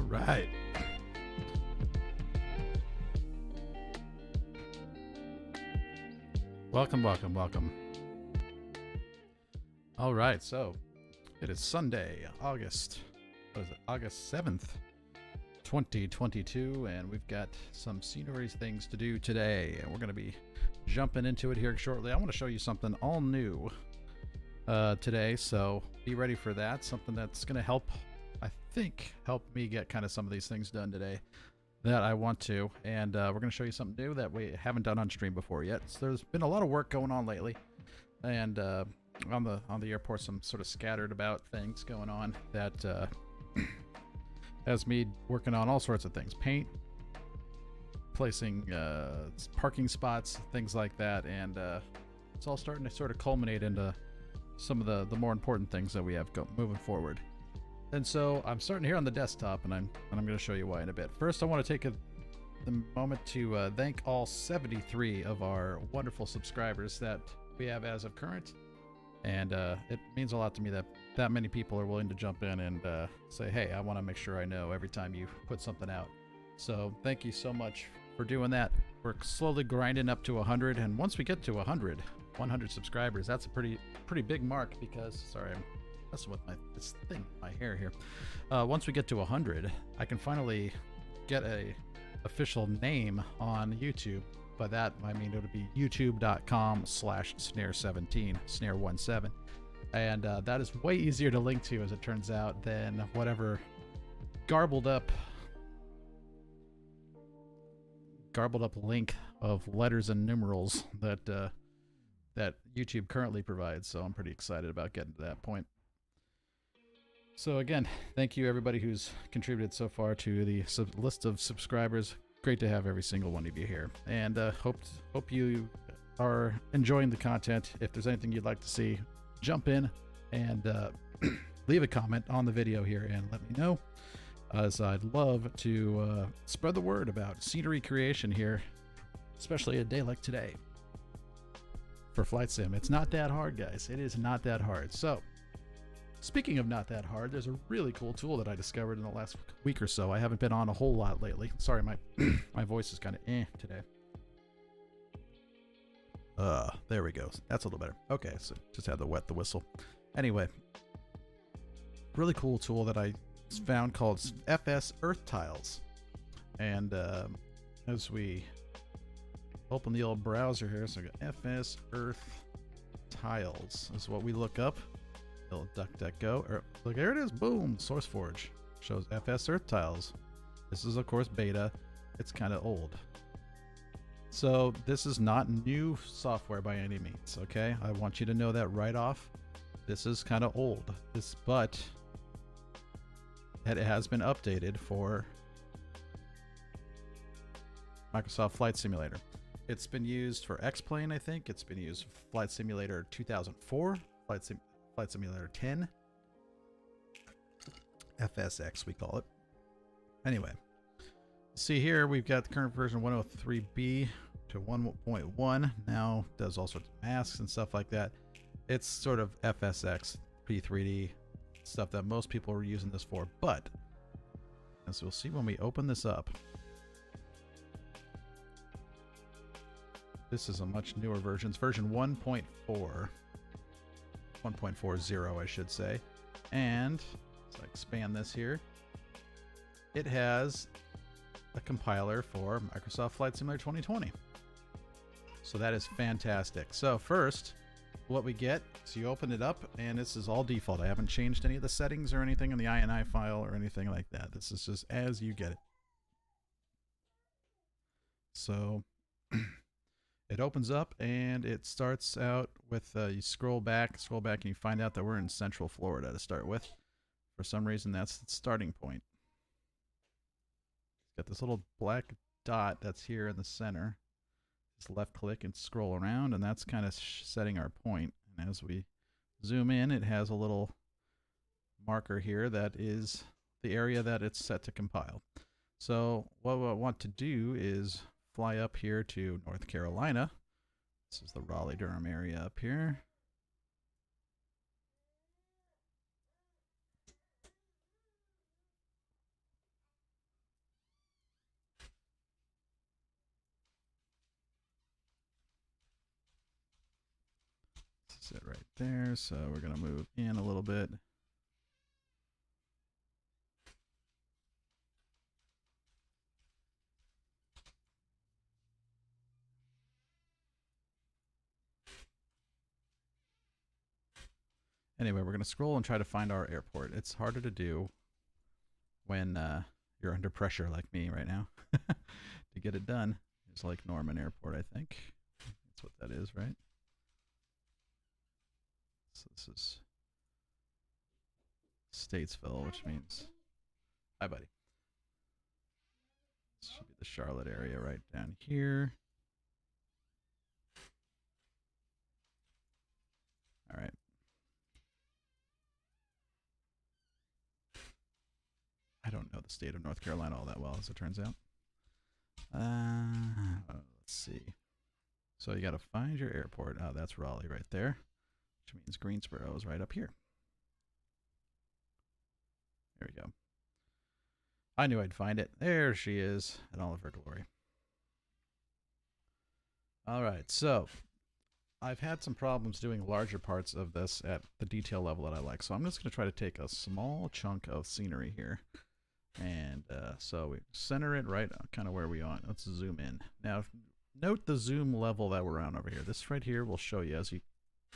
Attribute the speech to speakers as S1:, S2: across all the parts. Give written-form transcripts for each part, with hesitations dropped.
S1: Right. Welcome, welcome, welcome. All right, so it is Sunday, August 7th, 2022, and we've got some scenery things to do today, and we're going to be jumping into it here shortly. I want to show you something all new today, so be ready for that. Something that's going to help me get kind of some of these things done today that I want to, and we're going to show you something new that we haven't done on stream before yet. So there's been a lot of work going on lately, and on the airport, some sort of scattered about things going on that has me working on all sorts of things: paint, placing parking spots, things like that, and it's all starting to sort of culminate into some of the more important things that we have moving forward. And so I'm starting here on the desktop, and I'm going to show you why in a bit. First, I want to take the moment to thank all 73 of our wonderful subscribers that we have as of current, and it means a lot to me that many people are willing to jump in and say, hey, I want to make sure I know every time you put something out. So thank you so much for doing that. We're slowly grinding up to 100, and once we get to 100 subscribers, that's a pretty big mark, because, sorry, I'm messing with my hair here. Once we get to 100, I can finally get a official name on YouTube. By that, I mean it'll be youtube.com/snare17, snare17. And that is way easier to link to, as it turns out, than whatever garbled up link of letters and numerals that YouTube currently provides. So I'm pretty excited about getting to that point. So again, thank you everybody who's contributed so far to the list of subscribers. Great to have every single one of you here, and hope you are enjoying the content. If there's anything you'd like to see, jump in and leave a comment on the video here and let me know, as I'd love to spread the word about scenery creation here, especially a day like today for Flight Sim. It's not that hard, guys. It is not that hard. So speaking of not that hard, there's a really cool tool that I discovered in the last week or so. I haven't been on a whole lot lately. Sorry, my voice is kind of today. There we go. That's a little better. Okay, so just had to wet the whistle. Anyway, really cool tool that I found called FS Earth Tiles. And as we open the old browser here, so I got FS Earth Tiles is what we look up. Little DuckDuckGo, or look, there it is. Boom, SourceForge shows FS Earth Tiles. This is of course beta. It's kind of old, so this is not new software by any means. Okay, I want you to know that right off. This is kind of old. But it has been updated for Microsoft Flight Simulator. It's been used for X-Plane, I think. It's been used for Flight Simulator 2004, Flight Simulator 10, FSX we call it. Anyway, See here, we've got the current version 103B to 1.1. Now does all sorts of masks and stuff like that. It's sort of FSX, P3D stuff that most people are using this for. But as we'll see when we open this up, this is a much newer version. It's version 1.4, 1.40, I should say. And let's expand this here. It has a compiler for Microsoft Flight Simulator 2020. So that is fantastic. So first, what we get is you open it up, and this is all default. I haven't changed any of the settings or anything in the INI file or anything like that. This is just as you get it. So it opens up, and it starts out with, you scroll back, and you find out that we're in Central Florida to start with. For some reason, that's the starting point. Got this little black dot that's here in the center. Just left click and scroll around, and that's kind of setting our point. And as we zoom in, it has a little marker here that is the area that it's set to compile. So what I want to do is fly up here to North Carolina. This is the Raleigh-Durham area up here. This is it right there. So we're going to move in a little bit. Anyway, we're going to scroll and try to find our airport. It's harder to do when you're under pressure like me right now to get it done. It's like Norman Airport, I think. That's what that is, right? So this is Statesville, which means... Hi, buddy. This should be the Charlotte area right down here. All right. I don't know the state of North Carolina all that well, as it turns out. Let's see. So you got to find your airport. Oh, that's Raleigh right there, which means Greensboro is right up here. There we go. I knew I'd find it. There she is in all of her glory. All right, so I've had some problems doing larger parts of this at the detail level that I like. So I'm just going to try to take a small chunk of scenery here. And so we center it right kind of where we want. Let's zoom in. Now, note the zoom level that we're on over here. This right here will show you as you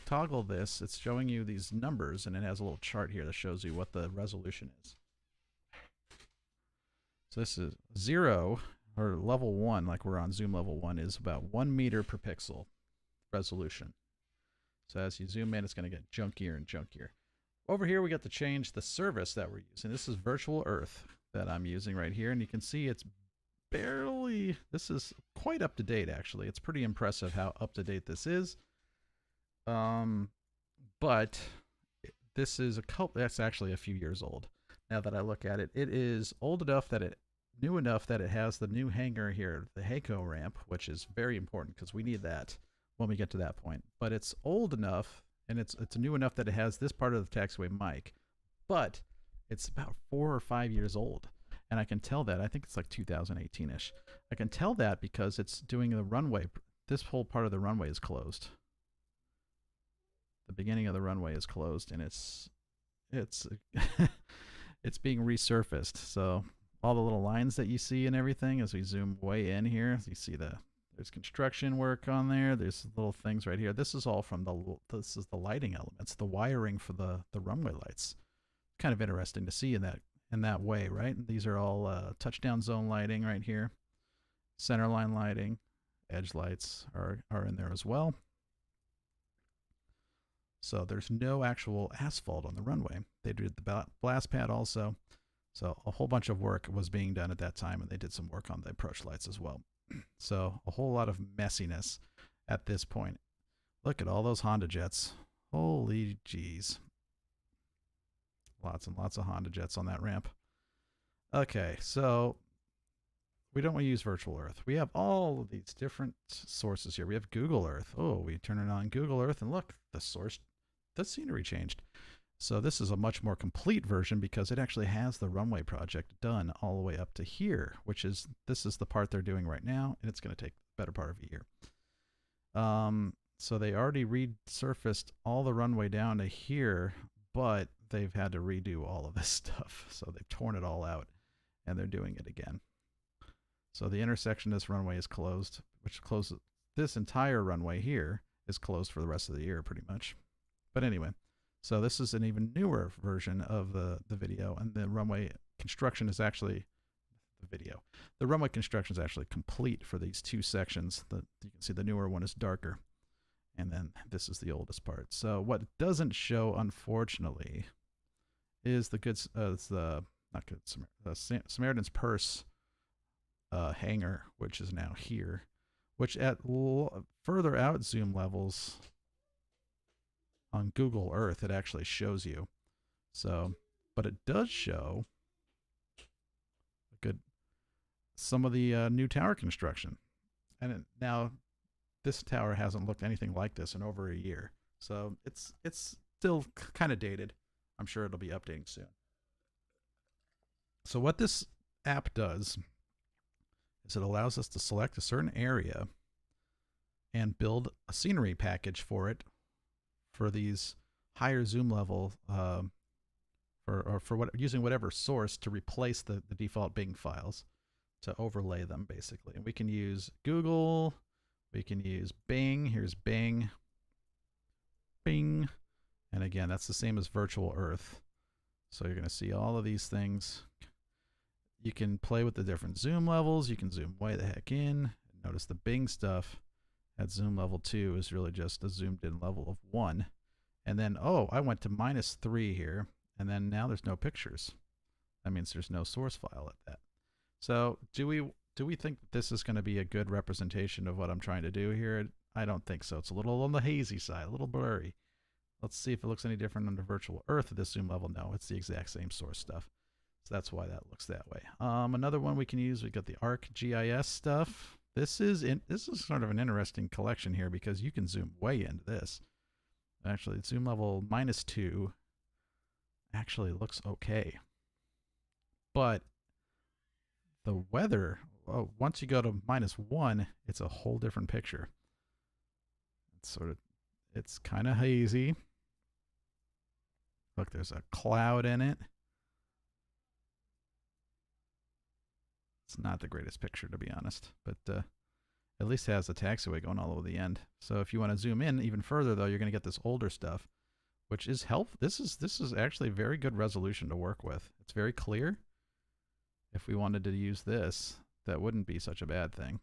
S1: toggle this, it's showing you these numbers, and it has a little chart here that shows you what the resolution is. So this is 0, or level 1, like we're on zoom level 1, is about 1 meter per pixel resolution. So as you zoom in, it's going to get junkier and junkier. Over here, we got to change the service that we're using. This is Virtual Earth that I'm using right here, and you can see it's barely, this is quite up to date actually. It's pretty impressive how up to date this is. But this is that's actually a few years old. Now that I look at it, it is old enough that new enough that it has the new hangar here, the HACO ramp, which is very important because we need that when we get to that point. But it's old enough, and it's new enough that it has this part of the taxiway mic, but it's about 4 or 5 years old. And I can tell that. I think it's like 2018-ish. I can tell that because it's doing the runway. This whole part of the runway is closed. The beginning of the runway is closed, and it's it's being resurfaced. So all the little lines that you see and everything, as we zoom way in here, you see there's construction work on there. There's little things right here. This is all from this is the lighting elements, the wiring for the runway lights. Kind of interesting to see in that way, right? These are all touchdown zone lighting right here. Center line lighting, edge lights are in there as well. So there's no actual asphalt on the runway. They did the blast pad also. So a whole bunch of work was being done at that time, and they did some work on the approach lights as well. So a whole lot of messiness at this point. Look at all those Honda jets. Holy jeez. Lots and lots of Honda jets on that ramp. Okay, so we don't want to use virtual Earth. We have all of these different sources here. We have Google Earth. Oh, we turn it on Google Earth and look, the scenery changed. So this is a much more complete version because it actually has the runway project done all the way up to here, this is the part they're doing right now, and it's going to take the better part of a year. So they already resurfaced all the runway down to here, but they've had to redo all of this stuff. So they've torn it all out, and they're doing it again. So the intersection of this runway is closed, which closes this entire runway here is closed for the rest of the year pretty much. But anyway, so this is an even newer version of the video, and the runway construction is actually the runway construction is actually complete for these two sections. You can see the newer one is darker, and then this is the oldest part. So what it doesn't show, unfortunately, is Samaritan's Purse hangar, which is now here, which at further out zoom levels on Google Earth, it actually shows you. So, but it does show some of the new tower construction. And now this tower hasn't looked anything like this in over a year. So it's still kind of dated. I'm sure it'll be updating soon. So what this app does is it allows us to select a certain area and build a scenery package for it for these higher zoom level using whatever source to replace the default Bing files, to overlay them basically. And we can use Google, we can use Bing. Here's Bing, Bing, and again that's the same as virtual Earth. So you're going to see all of these things. You can play with the different zoom levels. You can zoom way the heck in. Notice the Bing stuff at zoom level 2 is really just a zoomed in level of 1. And then, oh, I went to -3 here, and then now there's no pictures. That means there's no source file at that. So do we think that this is going to be a good representation of what I'm trying to do here? I don't think so. It's a little on the hazy side, a little blurry. Let's see if it looks any different under virtual Earth at this zoom level. No, it's the exact same source stuff. So that's why that looks that way. Another one we can use, we got the ArcGIS stuff. This is sort of an interesting collection here because you can zoom way into this. Actually, zoom level -2 actually looks okay. But the weather, once you go to -1, it's a whole different picture. It's kind of hazy. Look, there's a cloud in it. It's not the greatest picture, to be honest, but at least it has the taxiway going all over the end. So if you want to zoom in even further, though, you're going to get this older stuff, which is helpful. This is actually very good resolution to work with. It's very clear. If we wanted to use this, that wouldn't be such a bad thing.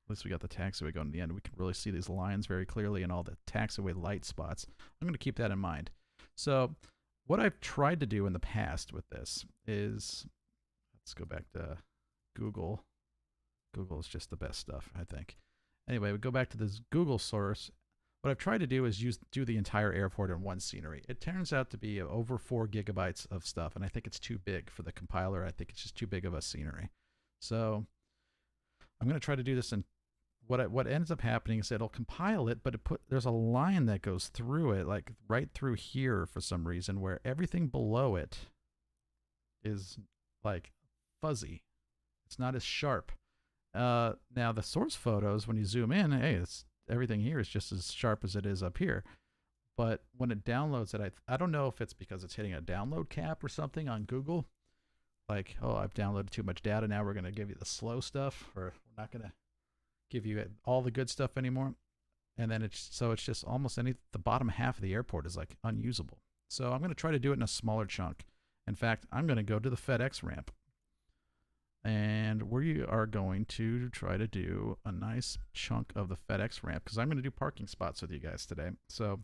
S1: At least we got the taxiway going in the end. We can really see these lines very clearly and all the taxiway light spots. I'm going to keep that in mind. So what I've tried to do in the past with this is, let's go back to Google. Google is just the best stuff, I think. Anyway, we go back to this Google source. What I've tried to do is do the entire airport in one scenery. It turns out to be over 4 gigabytes of stuff, and I think it's too big for the compiler. I think it's just too big of a scenery. So I'm going to try to do this, and what ends up happening is it'll compile it, but there's a line that goes through it, like right through here for some reason, where everything below it is like fuzzy. It's not as sharp. Now the source photos, when you zoom in, hey, everything here is just as sharp as it is up here. But when it downloads it, I don't know if it's because it's hitting a download cap or something on Google. Like, oh, I've downloaded too much data. Now we're going to give you the slow stuff, or we're not going to give you all the good stuff anymore. And then it's just almost the bottom half of the airport is like unusable. So I'm going to try to do it in a smaller chunk. In fact, I'm going to go to the FedEx ramp. And we are going to try to do a nice chunk of the FedEx ramp because I'm going to do parking spots with you guys today. So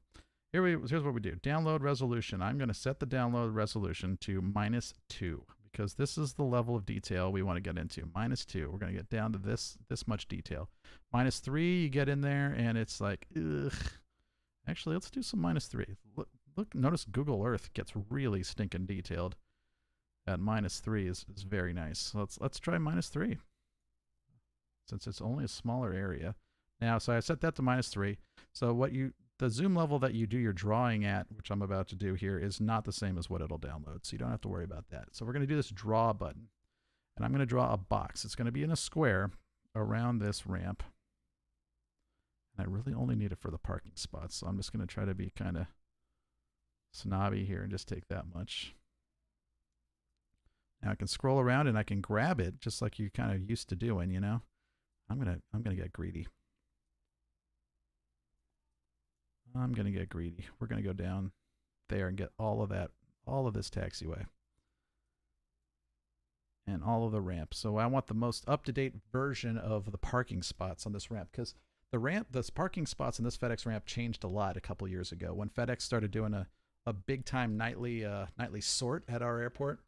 S1: here's what we do. Download resolution. I'm going to set the download resolution to -2 because this is the level of detail we want to get into. -2. We're going to get down to this much detail. -3, you get in there and it's like, ugh. Actually, let's do some -3. Look, notice Google Earth gets really stinking detailed. At -3 is very nice. So let's try -3. since it's only a smaller area. Now, so I set that to -3. So the zoom level that you do your drawing at, which I'm about to do here, is not the same as what it'll download. So you don't have to worry about that. So we're going to do this draw button. And I'm going to draw a box. It's going to be in a square around this ramp. And I really only need it for the parking spots. So I'm just going to try to be kind of snobby here and just take that much. Now I can scroll around and I can grab it just like you kind of used to doing, you know. I'm gonna get greedy. I'm gonna get greedy. We're gonna go down there and get all of that, all of this taxiway. And all of the ramps. So I want the most up-to-date version of the parking spots on this ramp, because the parking spots on this FedEx ramp changed a lot a couple years ago when FedEx started doing a big-time nightly sort at our airport.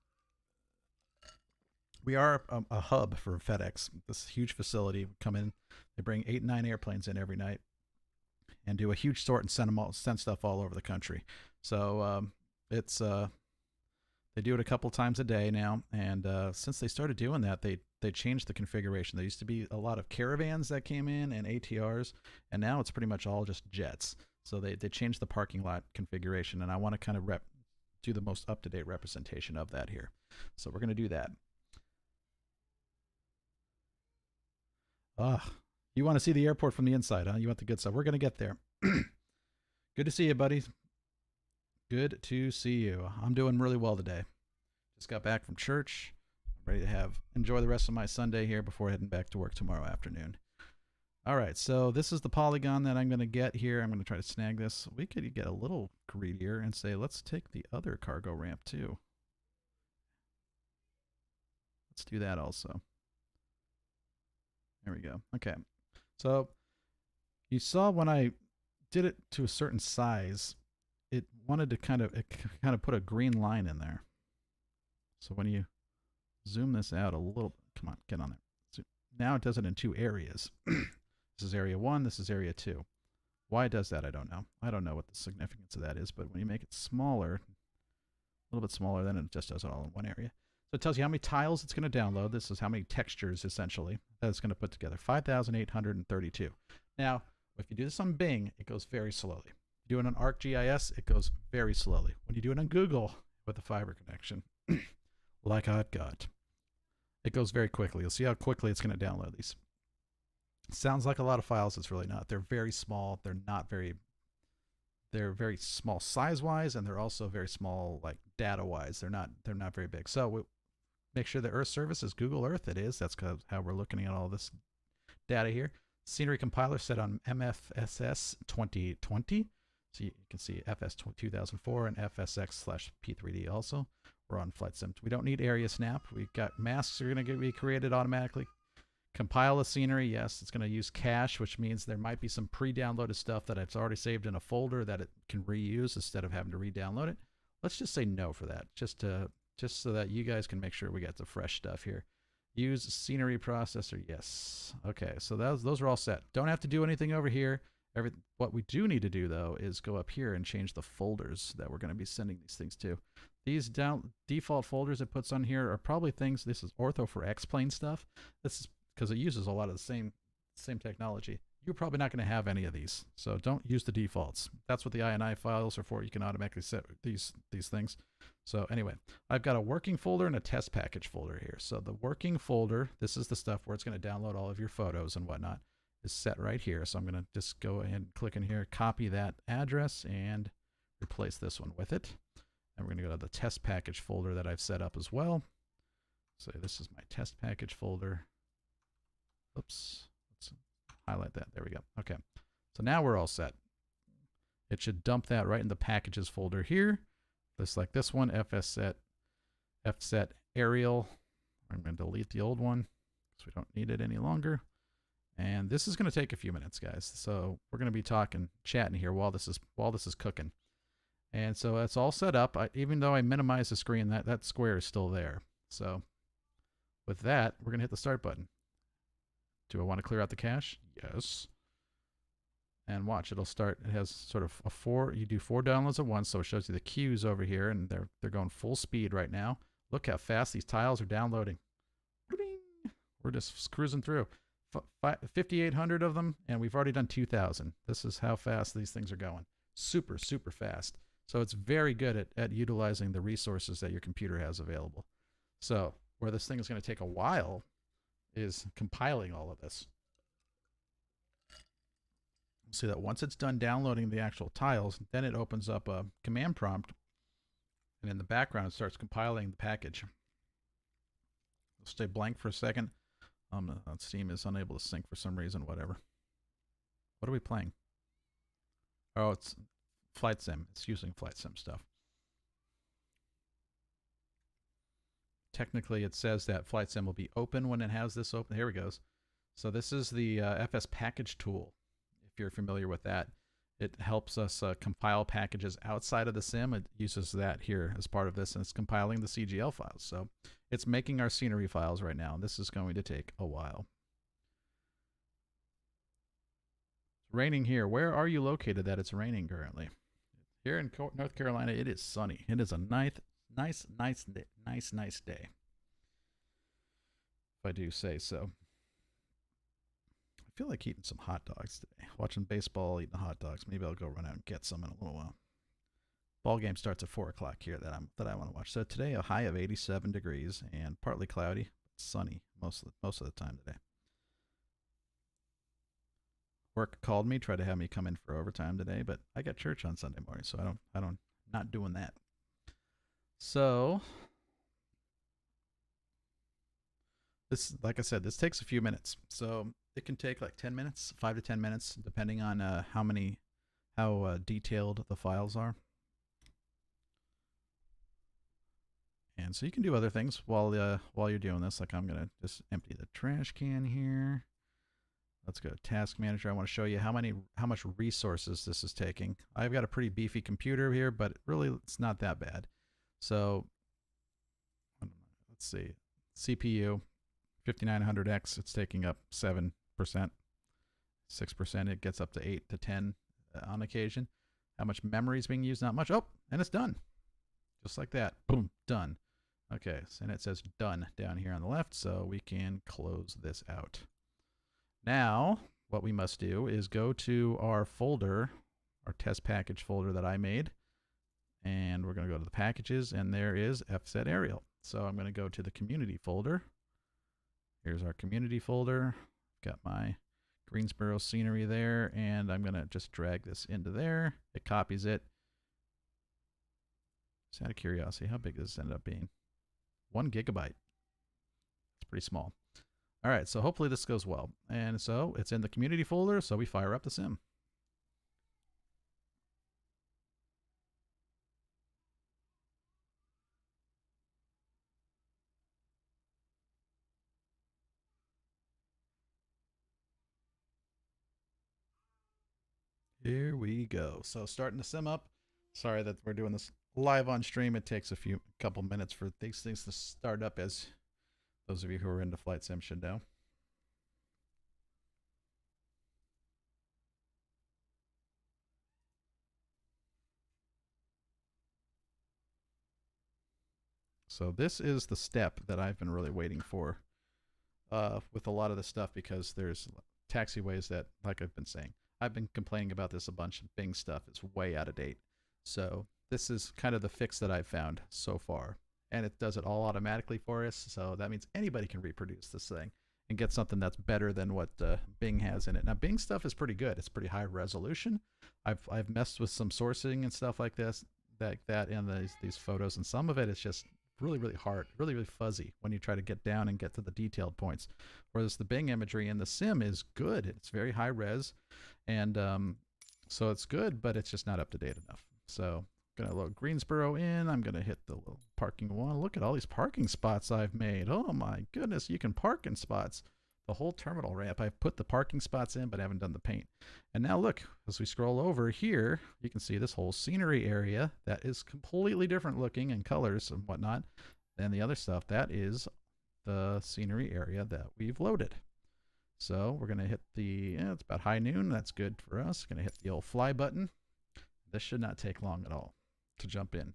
S1: We are a hub for FedEx. This huge facility would come in. They bring 8 and 9 airplanes in every night and do a huge sort and send stuff all over the country. So they do it a couple times a day now, and since they started doing that, they changed the configuration. There used to be a lot of caravans that came in and ATRs, and now it's pretty much all just jets. So they changed the parking lot configuration, and I want to kind of do the most up-to-date representation of that here. So we're going to do that. You want to see the airport from the inside, huh? You want the good stuff. We're going to get there. Good to see you, buddy. Good to see you. I'm doing really well today. Just got back from church. Ready to enjoy the rest of my Sunday here before heading back to work tomorrow afternoon. All right, so this is the polygon that I'm going to get here. I'm going to try to snag this. We could get a little greedier and say, let's take the other cargo ramp too. Let's do that also. There we go. Okay. So you saw when I did it to a certain size, it wanted to kind of put a green line in there. So when you zoom this out a little, come on, get on there. So now it does it in 2 areas. This is area 1, this is area 2. Why it does that, I don't know. I don't know what the significance of that is, but when you make it smaller, a little bit smaller, then it just does it all in one area. So it tells you how many tiles it's going to download. This is how many textures, essentially, that it's going to put together. 5,832. Now, if you do this on Bing, it goes very slowly. If you do it on ArcGIS, it goes very slowly. When you do it on Google with a fiber connection, like I've got, it goes very quickly. You'll see how quickly it's going to download these. Sounds like a lot of files. It's really not. They're very small. They're very small size-wise, and they're also very small, like data-wise. They're not very big. So make sure the Earth service is Google Earth. It is. That's how we're looking at all this data here. Scenery compiler set on MSFS 2020. So you can see FS 2004 and FSX/P3D also. We're on Flight Sim. We don't need area snap. We've got masks are going to be created automatically. Compile the scenery. Yes, it's going to use cache, which means there might be some pre-downloaded stuff that it's already saved in a folder that it can reuse instead of having to re-download it. Let's just say no for that, just so that you guys can make sure we got the fresh stuff here. Use scenery processor. Yes. Okay, so those are all set. Don't have to do anything over here. What we do need to do, though, is go up here and change the folders that we're going to be sending these things to. These default folders it puts on here are probably things. This is ortho for X-plane stuff. This is because it uses a lot of the same technology. You're probably not going to have any of these, so don't use the defaults. That's what the INI files are for. You can automatically set these things. So anyway, I've got a working folder and a test package folder here. So the working folder, this is the stuff where it's going to download all of your photos and whatnot, is set right here. So I'm going to just go ahead and click in here, copy that address, and replace this one with it. And we're going to go to the test package folder that I've set up as well. So this is my test package folder. Oops, let's highlight that. There we go. Okay, so now we're all set. It should dump that right in the packages folder here. Just like this one, fset aerial. I'm going to delete the old one because we don't need it any longer. And this is going to take a few minutes, guys. So we're going to be chatting here while this is cooking. And so it's all set up. Even though I minimize the screen, that square is still there. So with that, we're going to hit the start button. Do I want to clear out the cache? Yes. And watch, it'll start. It has sort of you do 4 downloads at once, so it shows you the queues over here, and they're going full speed right now. Look how fast these tiles are downloading. We're just cruising through. 5,800 of them, and we've already done 2,000. This is how fast these things are going. Super, super fast. So it's very good at utilizing the resources that your computer has available. So where this thing is going to take a while is compiling all of this. So that once it's done downloading the actual tiles, then it opens up a command prompt, and in the background it starts compiling the package. It'll stay blank for a second. Steam is unable to sync for some reason, whatever. What are we playing? Oh, it's Flight Sim. It's using Flight Sim stuff. Technically, it says that Flight Sim will be open when it has this open. Here it goes. So this is the FS package tool. If you're familiar with that, it helps us compile packages outside of the sim. It uses that here as part of this, and it's compiling the CGL files. So it's making our scenery files right now. This is going to take a while. It's raining here. Where are you located that it's raining currently? Here in North Carolina, it is sunny. It is a nice day, if I do say so. I feel like eating some hot dogs today. Watching baseball, eating hot dogs. Maybe I'll go run out and get some in a little while. Ball game starts at 4 o'clock here that I want to watch. So today a high of 87 degrees and partly cloudy, sunny most of the time today. Work called me, tried to have me come in for overtime today, but I got church on Sunday morning, so not doing that. So this, like I said, this takes a few minutes. So it can take like 10 minutes, 5 to 10 minutes, depending on how detailed the files are. And so you can do other things while you're doing this. Like I'm gonna just empty the trash can here. Let's go to Task Manager. I want to show you how much resources this is taking. I've got a pretty beefy computer here, but really it's not that bad. So let's see, CPU 5900X. It's taking up 7%, 6%. It gets up to 8 to 10 on occasion. How much memory is being used? Not much. Oh, and it's done, just like that. Boom, done. Okay, and it says done down here on the left, so we can close this out. Now, what we must do is go to our folder, our test package folder that I made, and we're going to go to the packages, and there is FZ Aerial. So I'm going to go to the community folder. Here's our community folder. Got my Greensboro scenery there, and I'm going to just drag this into there. It copies it. Just out of curiosity, how big does this end up being? 1 gigabyte. It's pretty small. All right, so hopefully this goes well. And so it's in the community folder, so we fire up the sim. Here we go. So starting the sim up. Sorry that we're doing this live on stream. It takes a couple minutes for these things to start up, as those of you who are into Flight Sim should know. So this is the step that I've been really waiting for with a lot of this stuff, because there's taxiways that, like I've been saying, I've been complaining about this a bunch. Bing stuff is way out of date. So this is kind of the fix that I've found so far. And it does it all automatically for us. So that means anybody can reproduce this thing and get something that's better than what Bing has in it. Now, Bing stuff is pretty good. It's pretty high resolution. I've messed with some sourcing and stuff like this, that in these photos, and some of it is just really hard, really fuzzy when you try to get down and get to the detailed points. Whereas the Bing imagery in the sim is good. It's very high res, and so it's good, but it's just not up to date enough. So I'm gonna load Greensboro in. I'm gonna hit the little parking one. Look at all these parking spots I've made. Oh my goodness, you can park in spots. The whole terminal ramp, I've put the parking spots in, but I haven't done the paint. And now look, as we scroll over here, you can see this whole scenery area that is completely different looking in colors and whatnot than the other stuff. That is the scenery area that we've loaded. So we're going to hit the, it's about high noon. That's good for us. Going to hit the old fly button. This should not take long at all to jump in.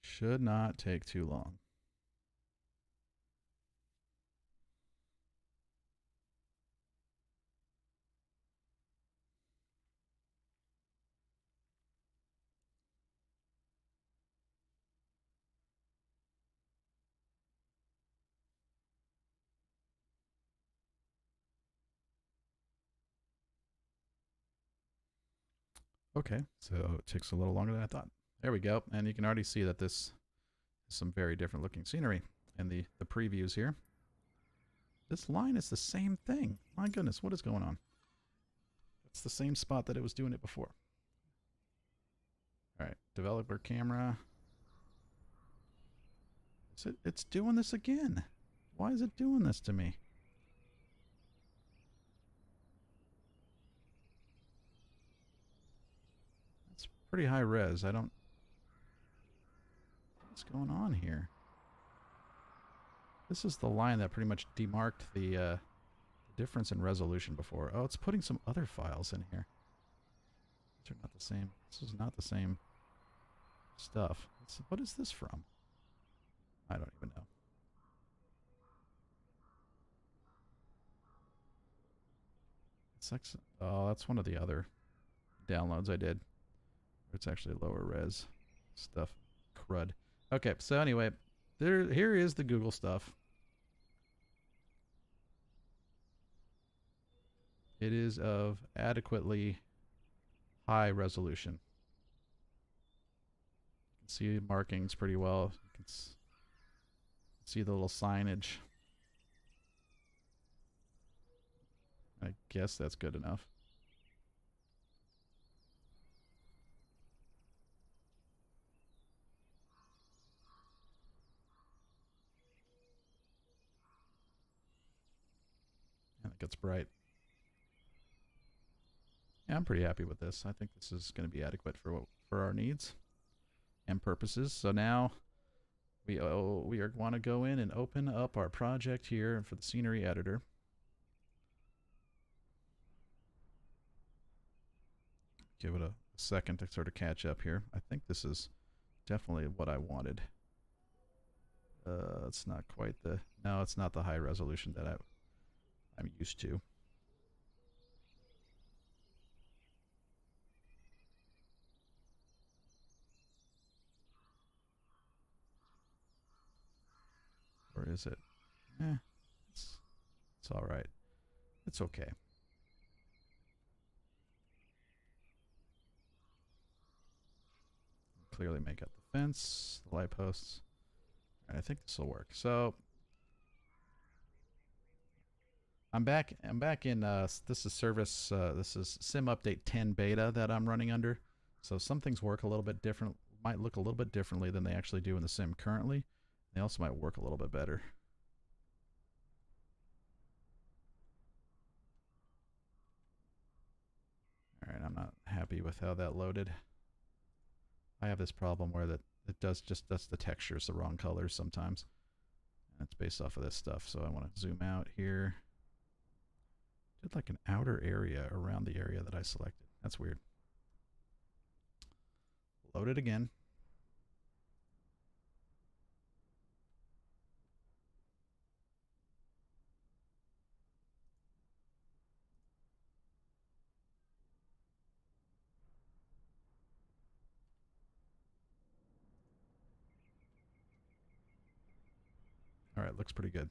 S1: Should not take too long. Okay, so it takes a little longer than I thought. There we go. And you can already see that this is some very different looking scenery in the previews here. This line is the same thing. My goodness, what is going on? It's the same spot that it was doing it before. All right, developer camera. It's doing this again. Why is it doing this to me? It's pretty high res. I don't... What's going on here? This is the line that pretty much demarked the difference in resolution before. Oh, it's putting some other files in here. These are not the same. This is not the same stuff. What is this from? I don't even know. It's like, oh, that's one of the other downloads I did. It's actually lower res stuff. Crud. Okay, so anyway, here is the Google stuff. It is of adequately high resolution. You can see markings pretty well. You can see the little signage. I guess that's good enough. And it gets bright. Yeah, I'm pretty happy with this. I think this is going to be adequate for our needs and purposes. So now we want to go in and open up our project here for the scenery editor. Give it a second to sort of catch up here. I think this is definitely what I wanted. It's not quite the... No, it's not the high resolution that I'm used to. Or is it? It's all right. It's okay. Clearly make out the fence, the light posts. All right, I think this will work. So I'm back in this is service this is sim update 10 beta that I'm running under. So some things work a little bit different, might look a little bit differently than they actually do in the sim currently. They also might work a little bit better. All right, I'm not happy with how that loaded. I have this problem where it does the textures the wrong colors sometimes. And it's based off of this stuff. So I want to zoom out here. Did like an outer area around the area that I selected. That's weird. Load it again. All right, looks pretty good.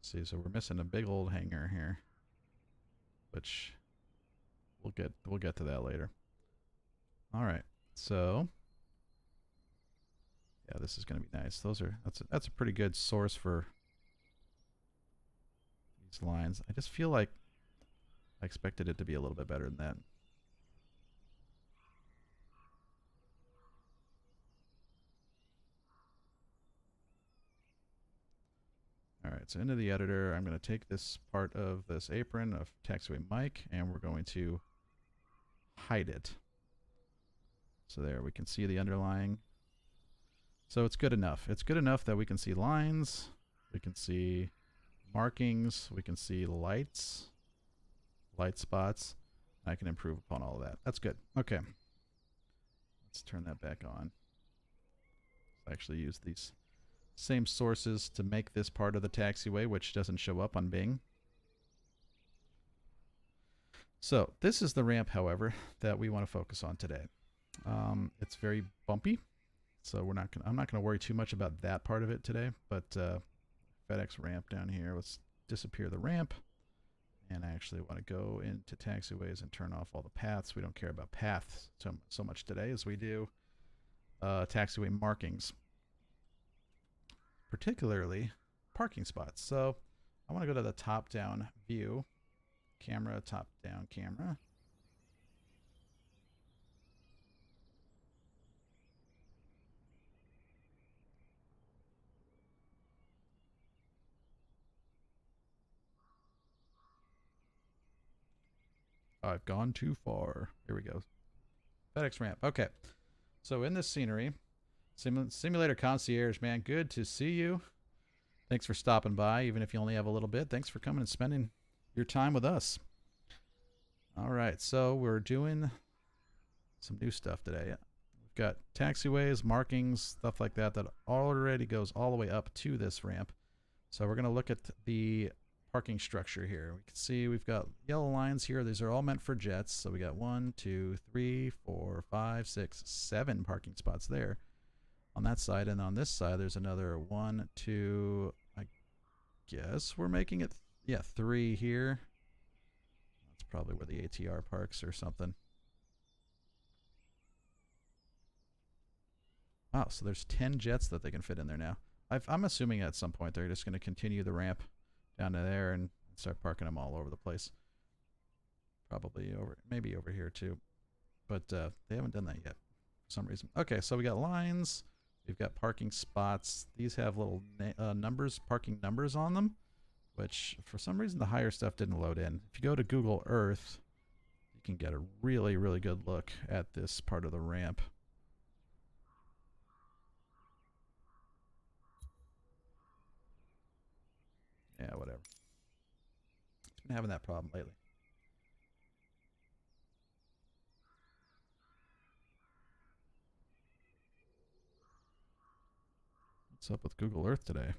S1: See, so we're missing a big old hanger here, which we'll get to that later. All right, so yeah, this is going to be nice. That's a pretty good source for these lines. I just feel like I expected it to be a little bit better than that. All right, so into the editor, I'm going to take this part of this apron of taxiway mic, and we're going to hide it. So there, we can see the underlying. So it's good enough. It's good enough that we can see lines, we can see markings, we can see lights light spots. I can improve upon all of that. That's good. Okay. Let's turn that back on. Let's actually use these same sources to make this part of the taxiway, which doesn't show up on Bing. So this is the ramp, however, that we want to focus on today. It's very bumpy, so I'm not gonna worry too much about that part of it today. But FedEx ramp down here. Let's disappear the ramp, and I actually want to go into taxiways and turn off all the paths. We don't care about paths so much today as we do taxiway markings, particularly parking spots. So I want to go to the top-down view. Camera, top-down camera. I've gone too far. Here we go. FedEx ramp. Okay. So in this scenery, Simulator Concierge, man, good to see you. Thanks for stopping by, even if you only have a little bit. Thanks for coming and spending your time with us. All right, so we're doing some new stuff today. We've got taxiways, markings, stuff like that already goes all the way up to this ramp. So we're going to look at the parking structure here. We can see we've got yellow lines here. These are all meant for jets. So we got 1, 2, 3, 4, 5, 6, 7 parking spots there on that side. And on this side, there's another 1, 2, I guess we're making it, 3 here. That's probably where the ATR parks or something. Wow, so there's 10 jets that they can fit in there now. I'm assuming at some point they're just going to continue the ramp down to there and start parking them all over the place. Probably maybe over here too. But they haven't done that yet for some reason. Okay, so we got lines. We've got parking spots. These have little parking numbers on them, which for some reason the higher stuff didn't load in. If you go to Google Earth, you can get a really, really good look at this part of the ramp. Yeah, whatever. It's been having that problem lately. What's up with Google Earth today?